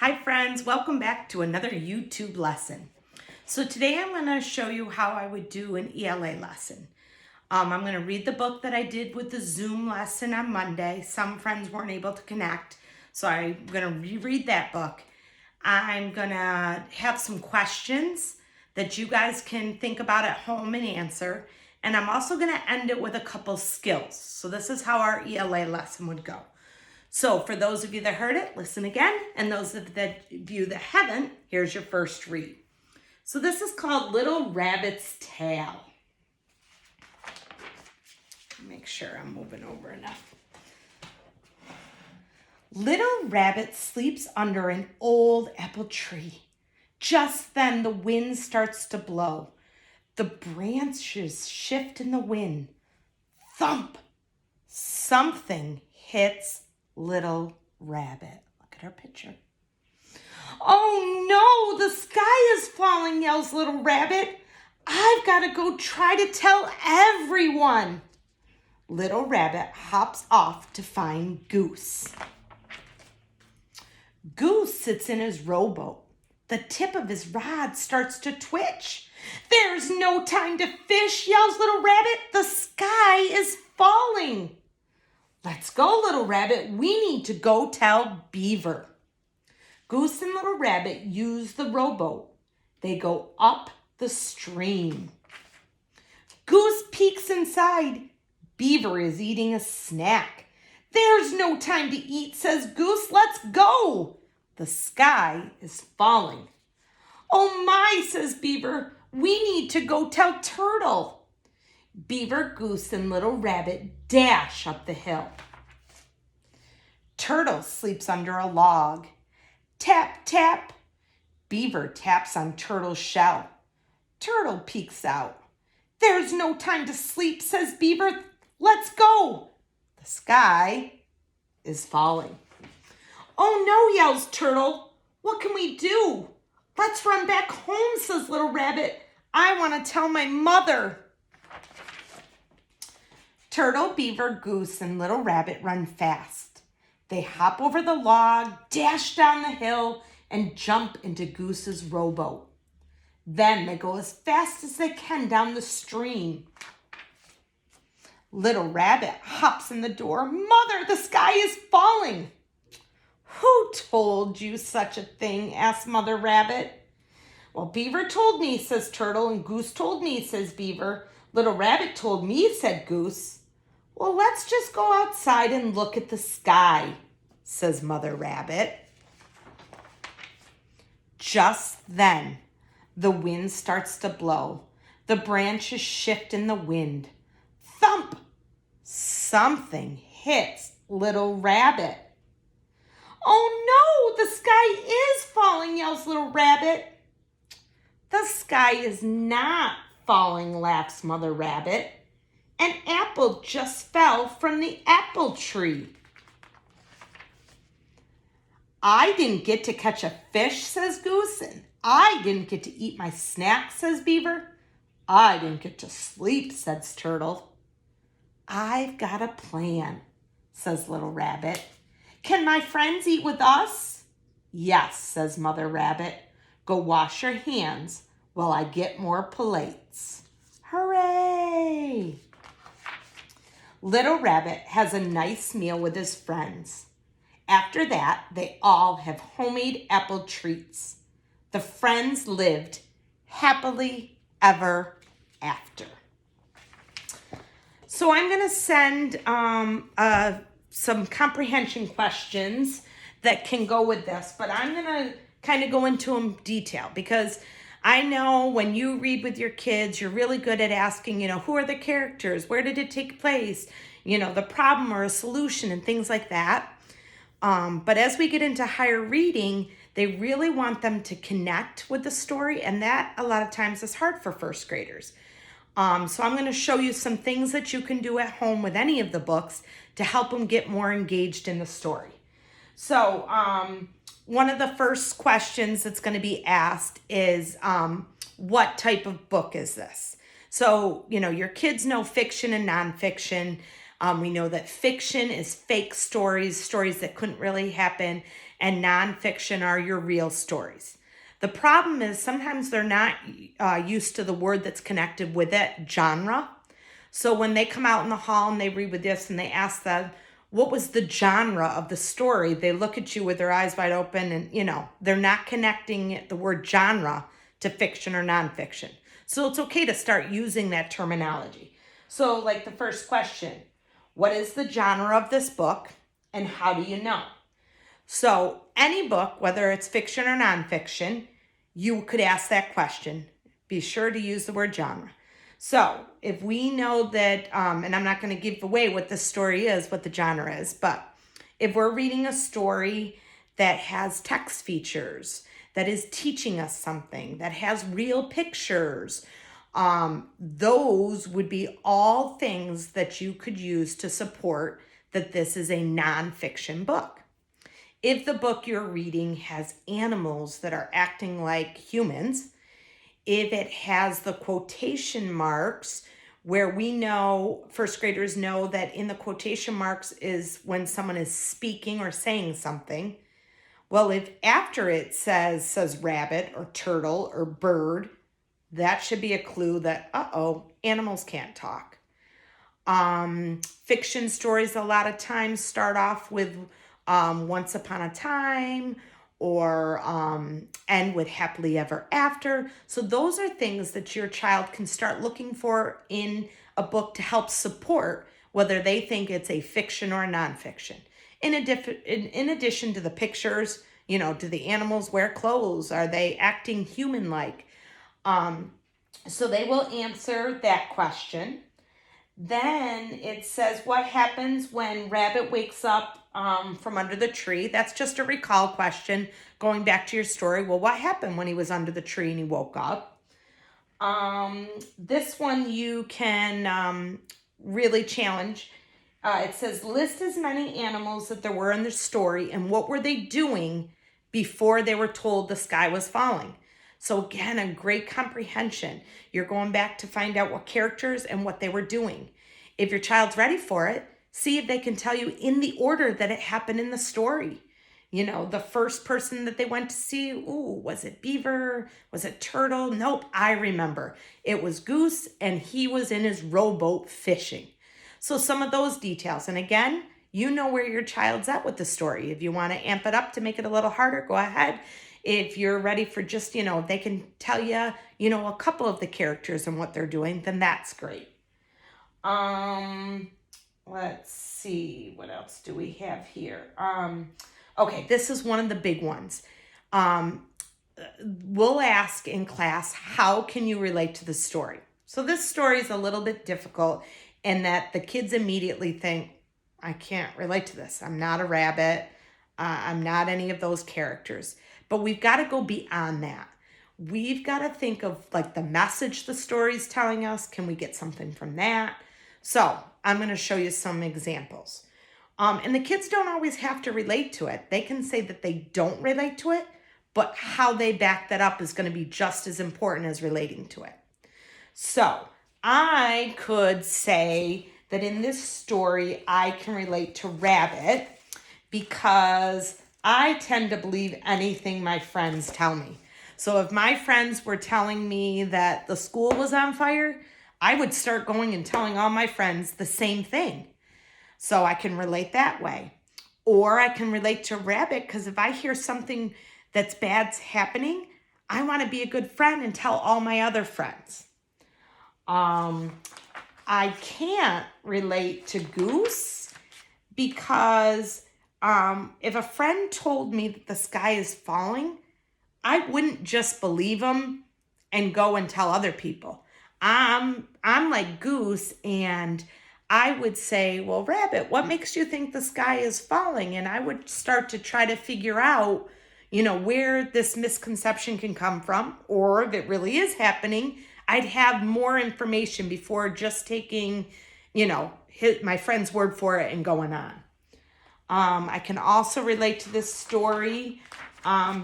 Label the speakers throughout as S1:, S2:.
S1: Hi friends, welcome back to another YouTube lesson. So today I'm going to show you how I would do an ELA lesson. I'm going to read the book that I did with the Zoom lesson on Monday. Some friends weren't able to connect, so I'm going to reread that book. I'm going to have some questions that you guys can think about at home and answer. And I'm also going to end it with a couple skills. So this is how our ELA lesson would go. So for those of you that heard it, listen again. And those of you that haven't, here's your first read. So this is called Little Rabbit's Tale. Make sure I'm moving over enough. Little Rabbit sleeps under an old apple tree. Just then the wind starts to blow. The branches shift in the wind. Thump! Something hits Little Rabbit. Look at her picture. Oh no, the sky is falling, yells Little Rabbit. I've got to go try to tell everyone. Little Rabbit hops off to find Goose. Goose sits in his rowboat. The tip of his rod starts to twitch. There's no time to fish, yells Little Rabbit. The sky is falling. Let's go, Little Rabbit. We need to go tell Beaver. Goose and Little Rabbit use the rowboat. They go up the stream. Goose peeks inside. Beaver is eating a snack. There's no time to eat, says Goose. Let's go. The sky is falling. Oh my, says Beaver. We need to go tell Turtle. Beaver, Goose, and Little Rabbit dash up the hill. Turtle sleeps under a log. Tap, tap. Beaver taps on Turtle's shell. Turtle peeks out. There's no time to sleep, says Beaver. Let's go. The sky is falling. Oh no, yells Turtle. What can we do? Let's run back home, says Little Rabbit. I want to tell my mother. Turtle, Beaver, Goose, and Little Rabbit run fast. They hop over the log, dash down the hill, and jump into Goose's rowboat. Then they go as fast as they can down the stream. Little Rabbit hops in the door. Mother, the sky is falling. Who told you such a thing? Asked Mother Rabbit. Well, Beaver told me, says Turtle, and Goose told me, says Beaver. Little Rabbit told me, said Goose. Well, let's just go outside and look at the sky, says Mother Rabbit. Just then, the wind starts to blow. The branches shift in the wind. Thump! Something hits Little Rabbit. Oh no, the sky is falling, yells Little Rabbit. The sky is not falling, laughs Mother Rabbit. An apple just fell from the apple tree. I didn't get to catch a fish, says Goose, and I didn't get to eat my snack, says Beaver. I didn't get to sleep, says Turtle. I've got a plan, says Little Rabbit. Can my friends eat with us? Yes, says Mother Rabbit. Go wash your hands while I get more plates. Hooray! Little Rabbit has a nice meal with his friends. After that, they all have homemade apple treats. The friends lived happily ever after. So I'm going to send some comprehension questions that can go with this, but I'm going to kind of go into them detail because I know when you read with your kids, you're really good at asking, who are the characters? Where did it take place? The problem or a solution and things like that. But as we get into higher reading, they really want them to connect with the story. And that a lot of times is hard for first graders. So I'm going to show you some things that you can do at home with any of the books to help them get more engaged in the story. So, one of the first questions that's going to be asked is, what type of book is this? So, your kids know fiction and nonfiction. We know that fiction is fake stories, stories that couldn't really happen, and nonfiction are your real stories. The problem is sometimes they're not used to the word that's connected with it, genre. So when they come out in the hall and they read with this and they ask them, what was the genre of the story? They look at you with their eyes wide open and, they're not connecting the word genre to fiction or nonfiction. So it's okay to start using that terminology. So like the first question, what is the genre of this book and how do you know? So any book, whether it's fiction or nonfiction, you could ask that question. Be sure to use the word genre. So if we know that, and I'm not going to give away what the story is, what the genre is, but if we're reading a story that has text features, that is teaching us something, that has real pictures, those would be all things that you could use to support that this is a nonfiction book. If the book you're reading has animals that are acting like humans, if it has the quotation marks where we know, first graders know that in the quotation marks is when someone is speaking or saying something. Well, if after it says rabbit or turtle or bird, that should be a clue that, animals can't talk. Fiction stories a lot of times start off with once upon a time or end with happily ever after. So those are things that your child can start looking for in a book to help support whether they think it's a fiction or a nonfiction. In addition to the pictures, do the animals wear clothes? Are they acting human-like? So they will answer that question. Then it says, what happens when Rabbit wakes up from under the tree? That's just a recall question. Going back to your story, well, what happened when he was under the tree and he woke up? This one you can really challenge. It says, list as many animals that there were in the story and what were they doing before they were told the sky was falling. So again, a great comprehension. You're going back to find out what characters and what they were doing. If your child's ready for it, see if they can tell you in the order that it happened in the story. The first person that they went to see, was it beaver? Was it turtle? Nope, I remember. It was Goose and he was in his rowboat fishing. So some of those details. And again, you know where your child's at with the story. If you want to amp it up to make it a little harder, go ahead. If you're ready for just, if they can tell you, a couple of the characters and what they're doing, then that's great. Let's see, what else do we have here? Okay, this is one of the big ones. We'll ask in class, how can you relate to the story? So this story is a little bit difficult in that the kids immediately think, I can't relate to this. I'm not a rabbit. I'm not any of those characters. But we've got to go beyond that. We've got to think of like the message the story's telling us. Can we get something from that? So I'm going to show you some examples. And the kids don't always have to relate to it. They can say that they don't relate to it, but how they back that up is going to be just as important as relating to it. So I could say that in this story, I can relate to Rabbit because I tend to believe anything my friends tell me. So if my friends were telling me that the school was on fire, I would start going and telling all my friends the same thing. So I can relate that way. Or I can relate to Rabbit because if I hear something that's bad's happening, I want to be a good friend and tell all my other friends. I can't relate to Goose because if a friend told me that the sky is falling, I wouldn't just believe them and go and tell other people. I'm like Goose, and I would say, well, Rabbit, what makes you think the sky is falling? And I would start to try to figure out, where this misconception can come from, or if it really is happening, I'd have more information before just taking, my friend's word for it and going on. I can also relate to this story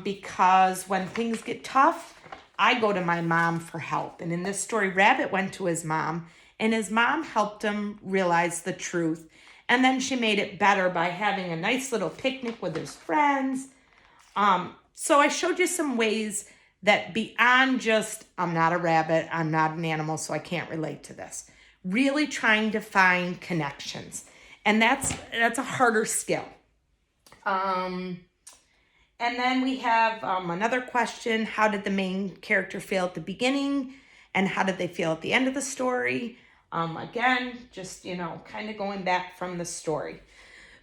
S1: because when things get tough, I go to my mom for help. And in this story, Rabbit went to his mom And his mom helped him realize the truth. And then she made it better by having a nice little picnic with his friends. So I showed you some ways that beyond just, I'm not a rabbit, I'm not an animal, so I can't relate to this. Really trying to find connections. And that's a harder skill. And then we have another question. How did the main character feel at the beginning? And how did they feel at the end of the story? Again, just, kind of going back from the story.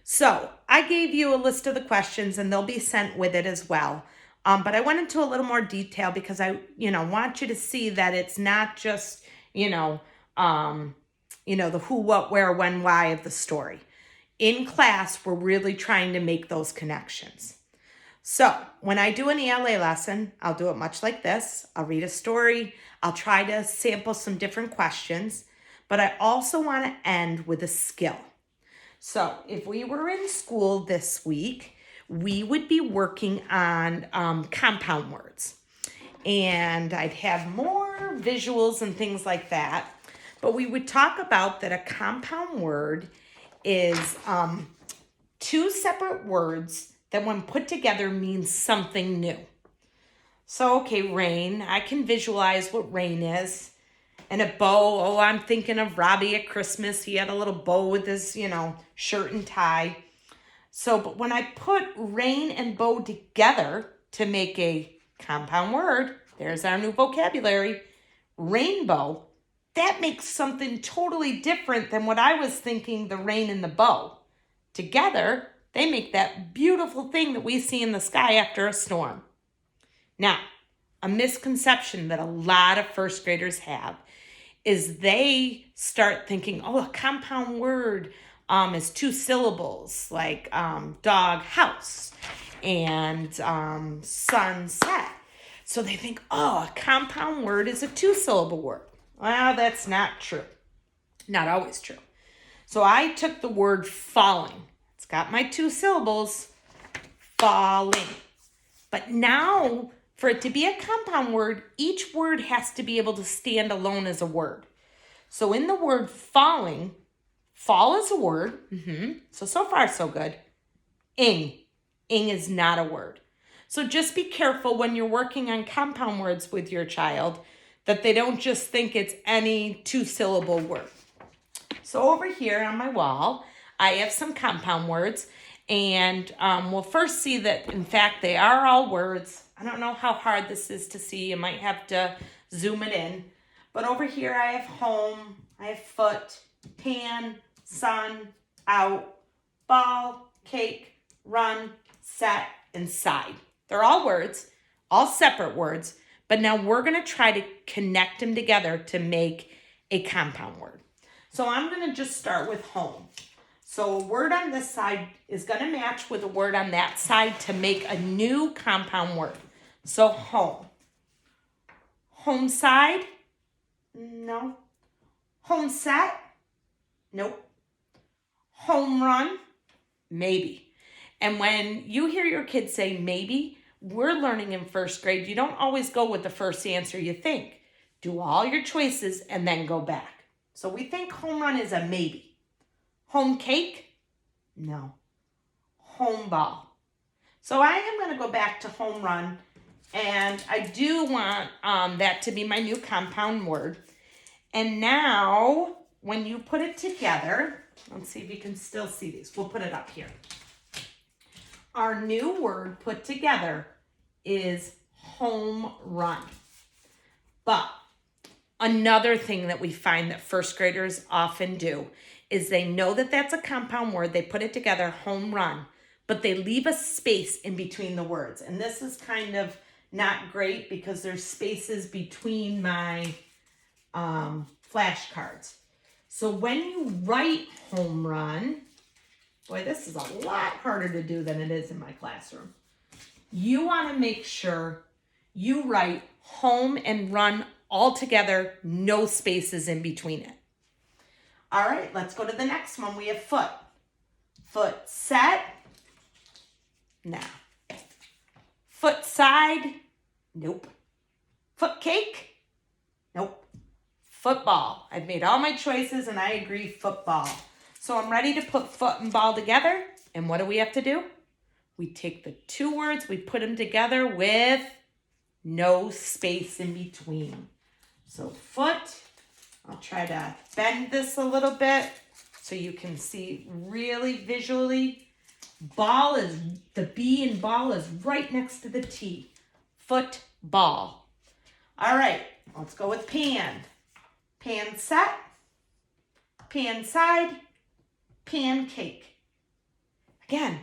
S1: So I gave you a list of the questions and they'll be sent with it as well. But I went into a little more detail because I, want you to see that it's not just, the who, what, where, when, why of the story. In class, we're really trying to make those connections. So when I do an ELA lesson, I'll do it much like this. I'll read a story. I'll try to sample some different questions, but I also want to end with a skill. So if we were in school this week, we would be working on compound words. And I'd have more visuals and things like that. But we would talk about that a compound word is two separate words that when put together means something new. So, okay, rain. I can visualize what rain is. And a bow. Oh, I'm thinking of Robbie at Christmas. He had a little bow with his, shirt and tie. So, but when I put rain and bow together to make a compound word, there's our new vocabulary, rainbow, that makes something totally different than what I was thinking, the rain and the bow. Together, they make that beautiful thing that we see in the sky after a storm. Now, a misconception that a lot of first graders have is they start thinking, a compound word is two syllables, like dog, house, and sunset. So they think, a compound word is a two-syllable word. Well, that's not true. Not always true. So I took the word falling. It's got my two syllables, falling. But now, for it to be a compound word, each word has to be able to stand alone as a word. So in the word falling, fall is a word. So far, so good. Ing is not a word. So just be careful when you're working on compound words with your child that they don't just think it's any two-syllable word. So over here on my wall, I have some compound words. And we'll first see that, in fact, they are all words. I don't know how hard this is to see. You might have to zoom it in. But over here I have home, I have foot, pan, sun, out, ball, cake, run, set, and side. They're all words, all separate words. But now we're going to try to connect them together to make a compound word. So I'm going to just start with home. So a word on this side is going to match with a word on that side to make a new compound word. So home. Home side? No. Home set? Nope. Home run? Maybe. And when you hear your kids say maybe, we're learning in first grade, you don't always go with the first answer you think. Do all your choices and then go back. So we think home run is a maybe. Home cake? No. Home ball. So I am going to go back to home run, and I do want that to be my new compound word. And now, when you put it together, let's see if you can still see these. We'll put it up here. Our new word put together is home run. But another thing that we find that first graders often do is they know that that's a compound word. They put it together, home run, but they leave a space in between the words. And this is kind of not great because there's spaces between my flashcards. So when you write home run, boy, this is a lot harder to do than it is in my classroom. You want to make sure you write home and run all together, no spaces in between it. All right, let's go to the next one. We have foot. Foot set. Now. Foot side. Nope. Foot cake. Nope. football. I've made all my choices and I agree football. So I'm ready to put foot and ball together. And what do we have to do? We take the two words, we put them together with no space in between. So foot, I'll try to bend this a little bit so you can see really visually. Ball is, the B in ball is right next to the T. Football. All right, let's go with pan. Pan set, pan side, pancake. Again,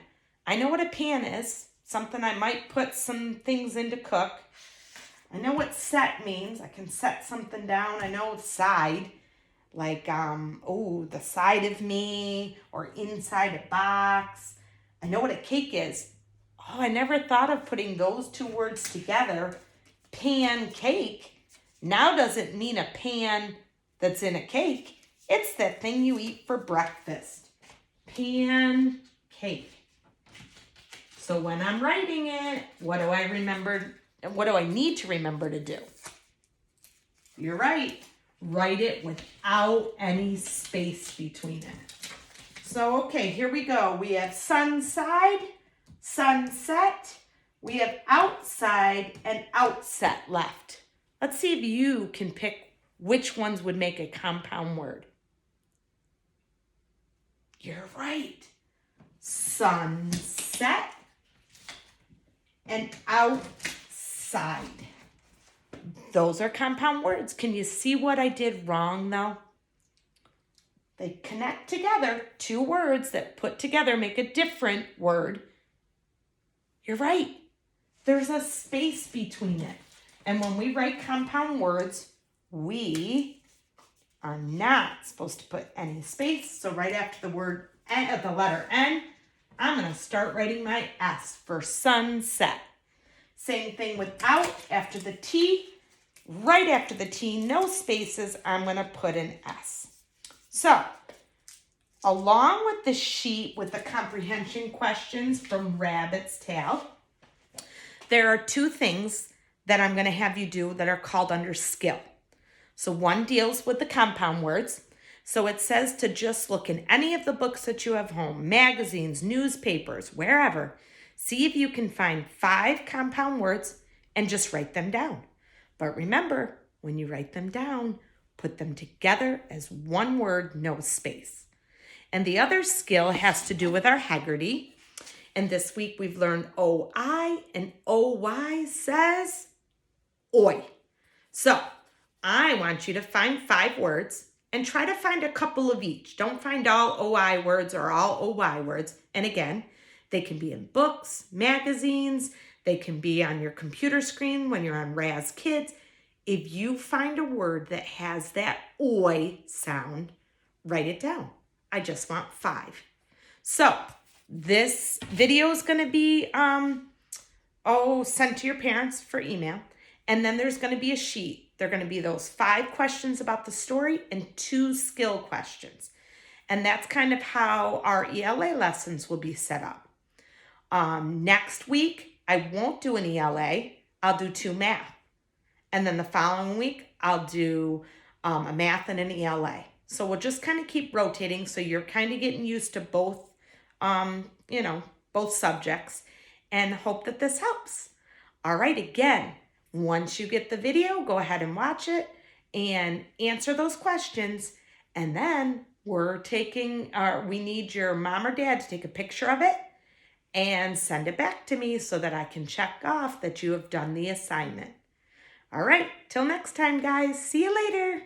S1: I know what a pan is, something I might put some things in to cook. I know what set means. I can set something down. I know side, like, the side of me or inside a box. I know what a cake is. Oh, I never thought of putting those two words together. Pancake now doesn't mean a pan that's in a cake. It's that thing you eat for breakfast. Pancake. So when I'm writing it, what do I remember? What do I need to remember to do? You're right. Write it without any space between it. So, okay, here we go. We have sunside, sunset. We have outside and outset left. Let's see if you can pick which ones would make a compound word. You're right. Sunset and outside. Those are compound words. Can you see what I did wrong though? They connect together, two words that put together make a different word. You're right. There's a space between it. And when we write compound words, we are not supposed to put any space. So right after the word N, the letter N, I'm going to start writing my S for sunset. Same thing with out after the T. Right after the T, no spaces, I'm going to put an S. So, along with the sheet with the comprehension questions from Rabbit's Tale, there are two things that I'm going to have you do that are called under skill. So one deals with the compound words. So it says to just look in any of the books that you have home, magazines, newspapers, wherever. See if you can find 5 compound words and just write them down. But remember, when you write them down, put them together as one word, no space. And the other skill has to do with our Haggerty. And this week we've learned O-I and O-Y says oi. So I want you to find 5 words and try to find a couple of each. Don't find all O-I words or all O-Y words. And again, they can be in books, magazines, they can be on your computer screen when you're on Raz Kids. If you find a word that has that oi sound, write it down. I just want 5. So this video is going to be sent to your parents for email. And then there's going to be a sheet. They're going to be those 5 questions about the story and 2 skill questions. And that's kind of how our ELA lessons will be set up. Next week, I won't do an ELA. I'll do 2 math. And then the following week, I'll do a math and an ELA. So we'll just kind of keep rotating so you're kind of getting used to both, both subjects, and hope that this helps. All right, again, once you get the video, go ahead and watch it and answer those questions. And then we need your mom or dad to take a picture of it and send it back to me so that I can check off that you have done the assignment. All right, till next time, guys. See you later.